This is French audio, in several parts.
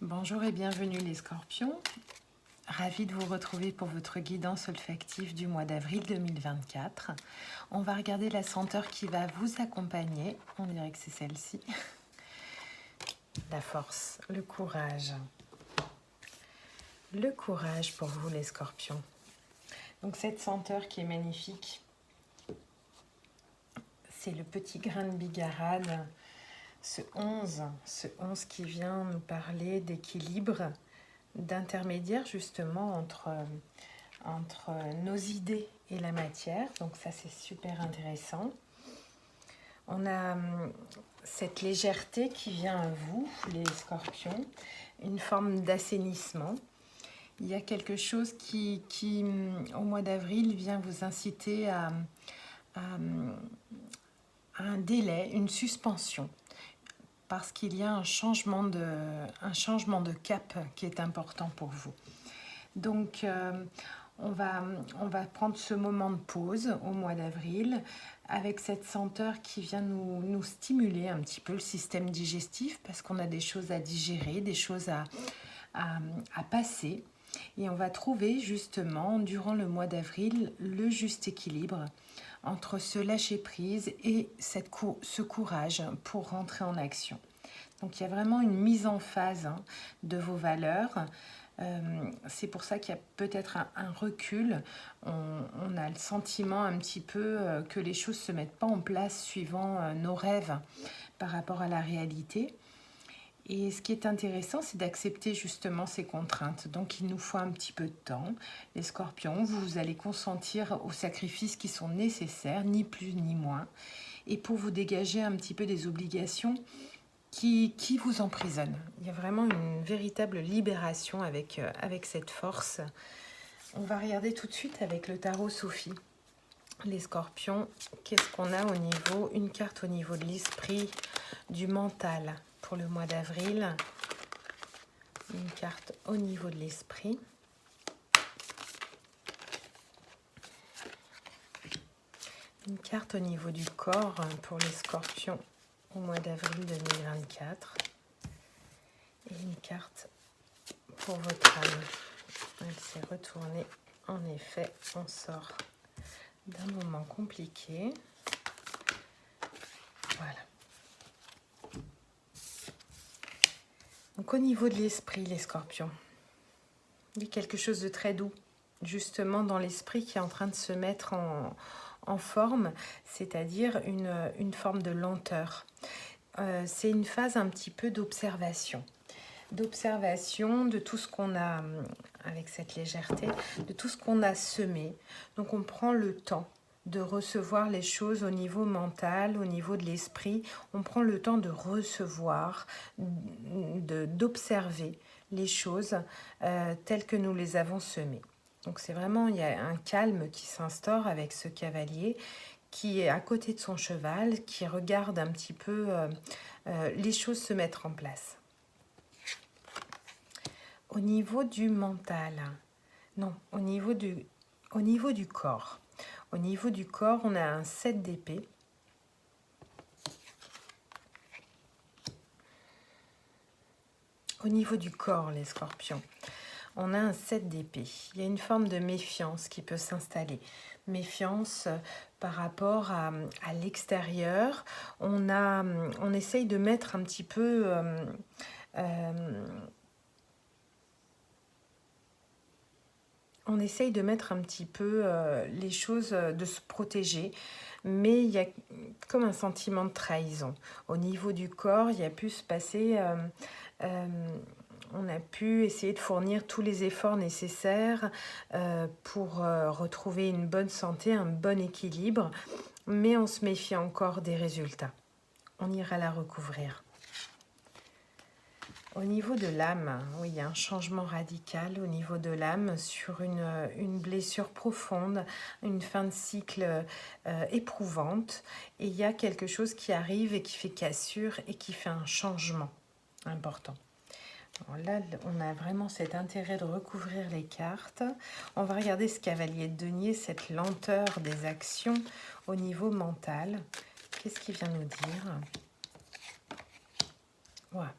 Bonjour et bienvenue les scorpions. Ravie de vous retrouver pour votre guidance olfactive du mois d'avril 2024. On va regarder la senteur qui va vous accompagner. On dirait que c'est celle-ci. La force, le courage. Le courage pour vous les scorpions. Donc cette senteur qui est magnifique, c'est le petit grain de bigarade. Ce 11 qui vient nous parler d'équilibre, d'intermédiaire justement entre nos idées et la matière. Donc ça, c'est super intéressant. On a cette légèreté qui vient à vous, les scorpions, une forme d'assainissement. Il y a quelque chose qui au mois d'avril, vient vous inciter à un délai, une suspension, parce qu'il y a un changement de cap qui est important pour vous. Donc, on va prendre ce moment de pause au mois d'avril avec cette senteur qui vient nous stimuler un petit peu le système digestif parce qu'on a des choses à digérer, des choses à passer. Et on va trouver justement durant le mois d'avril le juste équilibre entre ce lâcher-prise et ce courage pour rentrer en action. Donc il y a vraiment une mise en phase de vos valeurs. C'est pour ça qu'il y a peut-être un recul. On a le sentiment un petit peu que les choses ne se mettent pas en place suivant nos rêves par rapport à la réalité. Et ce qui est intéressant, c'est d'accepter justement ces contraintes. Donc, il nous faut un petit peu de temps. Les scorpions, vous allez consentir aux sacrifices qui sont nécessaires, ni plus ni moins. Et pour vous dégager un petit peu des obligations qui vous emprisonnent. Il y a vraiment une véritable libération avec cette force. On va regarder tout de suite avec le tarot Sophie. Les scorpions, qu'est-ce qu'on a au niveau, une carte au niveau de l'esprit, du mental pour le mois d'avril. Une carte au niveau de l'esprit. Une carte au niveau du corps pour les scorpions au mois d'avril 2024. Et une carte pour votre âme. Elle s'est retournée. En effet, on sort d'un moment compliqué. Voilà. Donc au niveau de l'esprit, les scorpions, il y a quelque chose de très doux, justement dans l'esprit qui est en train de se mettre en forme, c'est-à-dire une forme de lenteur. C'est une phase un petit peu d'observation de tout ce qu'on a, avec cette légèreté, de tout ce qu'on a semé. Donc on prend le temps de recevoir les choses au niveau mental, au niveau de l'esprit. On prend le temps de recevoir, d'observer les choses telles que nous les avons semées. Donc c'est vraiment, il y a un calme qui s'instaure avec ce cavalier qui est à côté de son cheval, qui regarde un petit peu les choses se mettre en place. Au niveau du mental, non, au niveau du corps. Au niveau du corps, on a un 7 d'épée. Au niveau du corps, les scorpions, on a un 7 d'épée. Il y a une forme de méfiance qui peut s'installer. Méfiance par rapport à l'extérieur. On essaye de mettre un petit peu... on essaye de mettre un petit peu les choses, de se protéger, mais il y a comme un sentiment de trahison. Au niveau du corps, il y a pu se passer... on a pu essayer de fournir tous les efforts nécessaires pour retrouver une bonne santé, un bon équilibre, mais on se méfie encore des résultats. On ira la recouvrir. Au niveau de l'âme, oui, il y a un changement radical au niveau de l'âme sur une blessure profonde, une fin de cycle éprouvante. Et il y a quelque chose qui arrive et qui fait cassure et qui fait un changement important. Alors là, on a vraiment cet intérêt de recouvrir les cartes. On va regarder ce cavalier de denier, cette lenteur des actions au niveau mental. Qu'est-ce qu'il vient nous dire ? Voilà.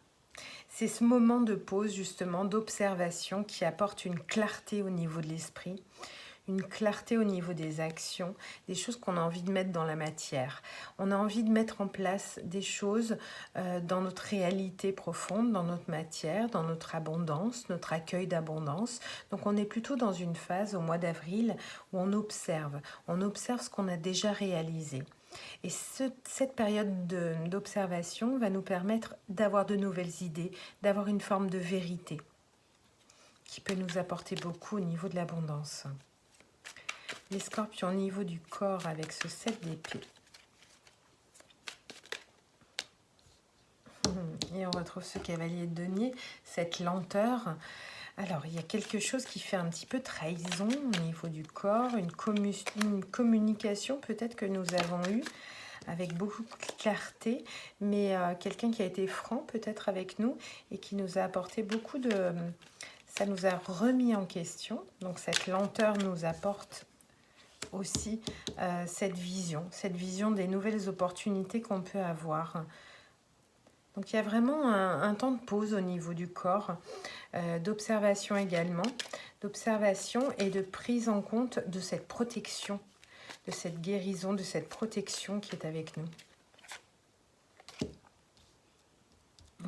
C'est ce moment de pause, justement, d'observation qui apporte une clarté au niveau de l'esprit, une clarté au niveau des actions, des choses qu'on a envie de mettre dans la matière. On a envie de mettre en place des choses dans notre réalité profonde, dans notre matière, dans notre abondance, notre accueil d'abondance. Donc on est plutôt dans une phase au mois d'avril où on observe ce qu'on a déjà réalisé. Et cette période d'observation va nous permettre d'avoir de nouvelles idées, d'avoir une forme de vérité qui peut nous apporter beaucoup au niveau de l'abondance. Les scorpions au niveau du corps avec ce 7 d'épée. Et on retrouve ce cavalier de denier, cette lenteur. Alors, il y a quelque chose qui fait un petit peu trahison au niveau du corps, une communication peut-être que nous avons eue avec beaucoup de clarté, mais quelqu'un qui a été franc peut-être avec nous et qui nous a apporté beaucoup de... Ça nous a remis en question. Donc cette lenteur nous apporte aussi cette vision des nouvelles opportunités qu'on peut avoir. Donc il y a vraiment un temps de pause au niveau du corps, d'observation également, d'observation et de prise en compte de cette protection, de cette guérison, de cette protection qui est avec nous.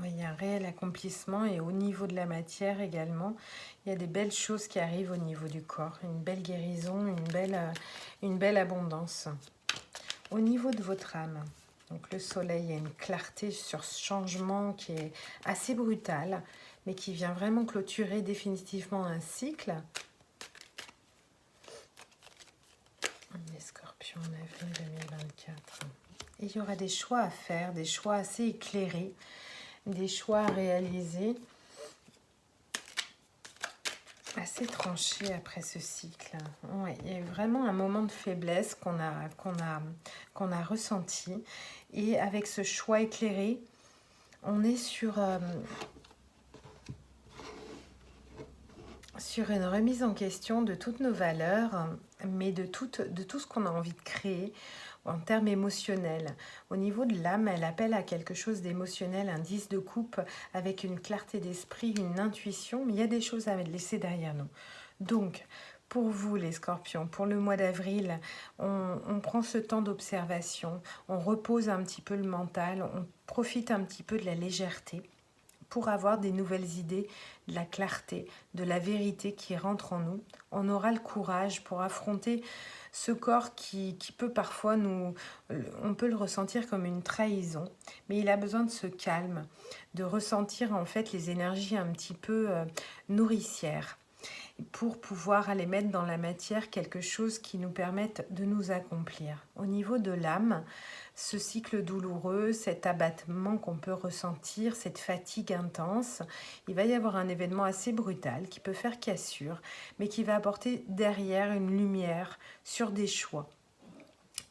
Oui, il y a un réel accomplissement et au niveau de la matière également, il y a des belles choses qui arrivent au niveau du corps, une belle guérison, une belle abondance. Au niveau de votre âme, donc le soleil, il y a une clarté sur ce changement qui est assez brutal, mais qui vient vraiment clôturer définitivement un cycle. Les scorpions en avril 2024. Et il y aura des choix à faire, des choix assez éclairés, des choix à réaliser, assez tranchés après ce cycle. Ouais, il y a eu vraiment un moment de faiblesse qu'on a ressenti. Et avec ce choix éclairé, on est sur une remise en question de toutes nos valeurs, mais de tout ce qu'on a envie de créer en termes émotionnels. Au niveau de l'âme, elle appelle à quelque chose d'émotionnel, un 10 de coupe avec une clarté d'esprit, une intuition, mais il y a des choses à laisser derrière nous. Donc, pour vous les scorpions, pour le mois d'avril, on prend ce temps d'observation, on repose un petit peu le mental, on profite un petit peu de la légèreté pour avoir des nouvelles idées, de la clarté, de la vérité qui rentre en nous. On aura le courage pour affronter ce corps qui peut parfois on peut le ressentir comme une trahison, mais il a besoin de ce calme, de ressentir en fait les énergies un petit peu nourricières pour pouvoir aller mettre dans la matière quelque chose qui nous permette de nous accomplir. Au niveau de l'âme, ce cycle douloureux, cet abattement qu'on peut ressentir, cette fatigue intense, il va y avoir un événement assez brutal qui peut faire cassure, mais qui va apporter derrière une lumière sur des choix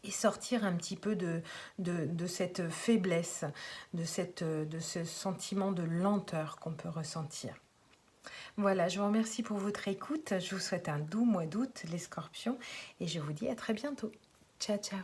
et sortir un petit peu de cette faiblesse, de ce sentiment de lenteur qu'on peut ressentir. Voilà, je vous remercie pour votre écoute. Je vous souhaite un doux mois d'août, les scorpions, et je vous dis à très bientôt. Ciao, ciao.